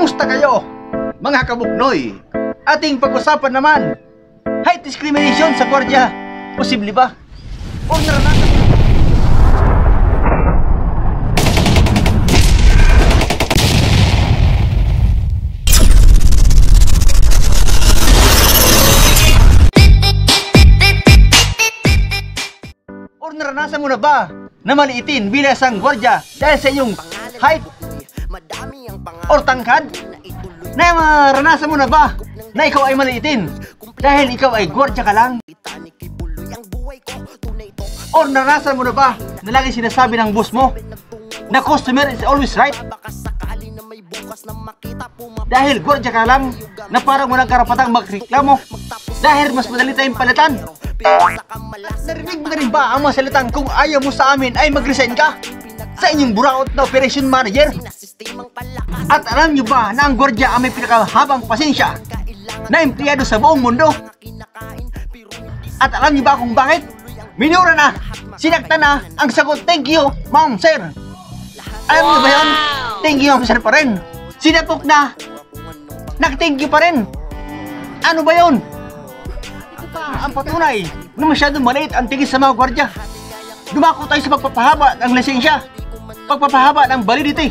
Kumusta kayo, mga kabuknoy? Ating pag-usapan naman, height discrimination sa gwardiya. Posible ba? O naranasan? O naranasan mo na ba na maliitin bilang isang gwardiya dahil sa inyong height or tangkad? Na maranasan mo na ba na ikaw ay maliitin dahil ikaw ay gwardiya ka lang? Or naranasan mo na ba na lagi sinasabi ng boss mo na customer is always right? Dahil gwardiya ka lang na parang walang karapatang magreklamo dahil mas madali tayong palitan? Narinig mo na rin ba ang mga salitang kung ayaw mo sa amin ay mag-resign ka sa inyong buraot na operation manager? At alam nyo ba na ang gwardiya ang may pinakahabang pasensya na empleyado sa buong mundo? At alam nyo ba kung bakit? Minura na, sinakta na ang sagot, thank you, ma'am, sir. Alam nyo ba yun? Thank you, ma'am, sir pa rin. Sinapok na, nag-thank you pa rin. Ano ba yun? Ito pa ang patunay na masyadong maliit ang tingin sa mga gwardiya. Dumako tayo sa pagpapahaba ng lisensya, pagpapahaba ng validity.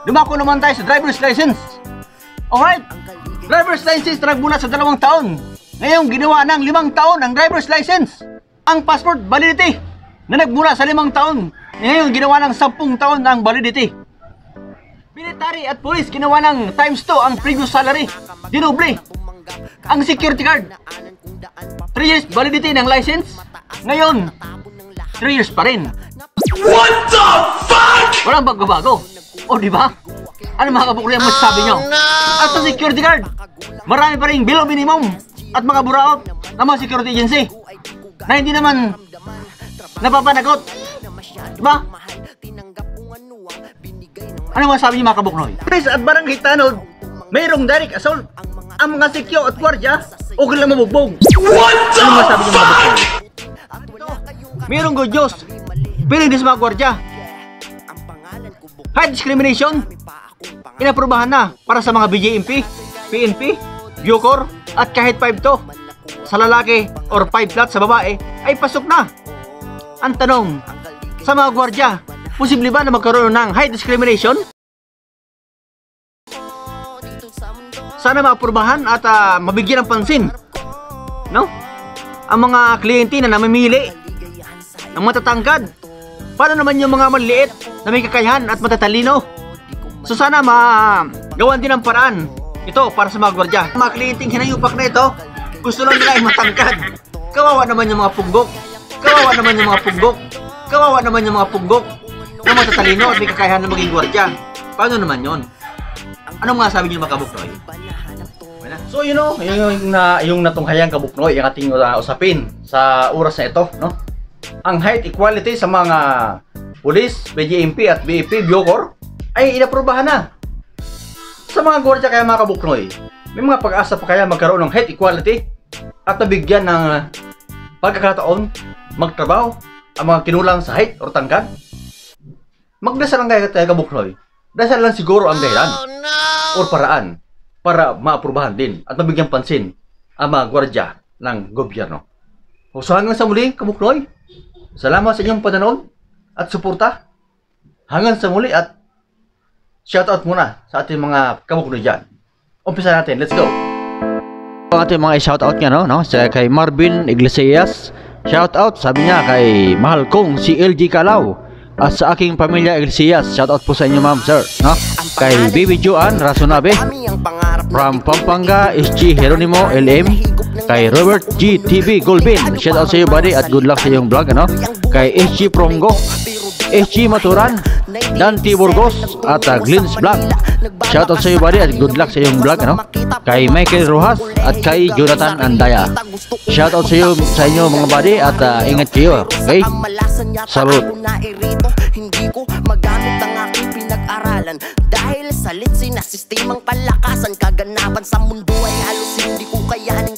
Dumako naman tayo sa driver's license. Alright, driver's license na nagmula sa 2 taon. Ngayon ginawa ng 5 taon ang driver's license. Ang passport validity na nagmula sa 5 taon, ngayon ginawa ng 10 taon ang validity. Military at police ginawa ng times 2 ang previous salary. Dinoble. Ang security card, 3 years validity ng license. Ngayon 3 years pa rin. What the fuck? Walang bago-bago. O diba? Ano mga kabukli ang masasabi nyo? At sa security guard, marami pa rin below minimum at mga buraot ng mga security agency na hindi naman napapanagot. Diba? Ano masasabi nyo mga kabuknoy? Please at Barangay Tanod, mayroong direct assault. Ang mga sekyo at gwardiya, okay lang mabugbog. Ano masasabi nyo mga kabuknoy? Mayroong good news, pero hindi sa mga gwardiya. Height discrimination, inaprubahan na para sa mga BJMP, PNP, Bucor, at kahit 5-2 sa lalaki or 5 flat sa babae ay pasok na. Ang tanong, sa mga gwardiya, posible ba na magkaroon ng height discrimination? Sana maaprubahan at mabigyan ng pansin, no? Ang mga kliyente na namimili ng matatangkad. Paano naman yung mga maliit na may kakayahan at matatalino? So sana magawan din ang paraan ito para sa mga gwardiya. Mga kliyenteng hinayupak na ito, gusto lang nila ay matangkad. Kawawa naman yung mga punggok. Kawawa naman yung mga punggok. Kawawa naman yung mga punggok na matatalino at may kakayahan na maging gwardiya. Paano naman yon? Anong mga sabi niyo mga kabuknoy? So you know, yung natunghayang kabuknoy ang ating usapin sa oras na ito, no? Ang height equality sa mga police, BJMP at BEP, Bucor ay inaprubahan na. Sa mga gwardiya kaya mga kabuknoy, may mga pag-asa pa kaya magkaroon ng height equality at nabigyan ng pagkakataon magtrabaho ang mga kinulang sa height or tangkad? Magdasal lang kaya tayo kabuknoy. Dasal lang siguro ang dahilan or paraan para maaprubahan din at mabigyan pansin ang mga gwardiya ng gobyerno. So hanggang sa muli kabuknoy, salamat sa inyong panonood at suporta. Hanggang sa muli at shoutout muna sa ating mga kabuknoy dyan. Umpisa natin, let's go! Ang ating mga shoutout nga, no? Kay Marvin Iglesias, shoutout, sabi niya kay mahal kong si LG Calao at sa aking pamilya Iglesias, shoutout po sa inyo ma'am sir, no? Kay Baby Joan Rasonabe from Pampanga, SG Jeronimo LM, kay Robert G. TV Golbin, shoutout sa iyo buddy at good luck sa iyong vlog, ano? Kay SG Prongo, SG Maturan, Dante Burgos at Glins Vlog, shoutout sa iyo buddy at good luck sa iyong vlog, ano? Kay Michael Rojas at kay Jonathan Andaya, shoutout sa iyo sa inyo mga buddy at ingat kayo, okay? Salute! Hindi ko magamit ang aking pinag-aralan dahil sa litsi na sistemang palakasan, kaganapan sa mundo ay halos hindi ko kayanin.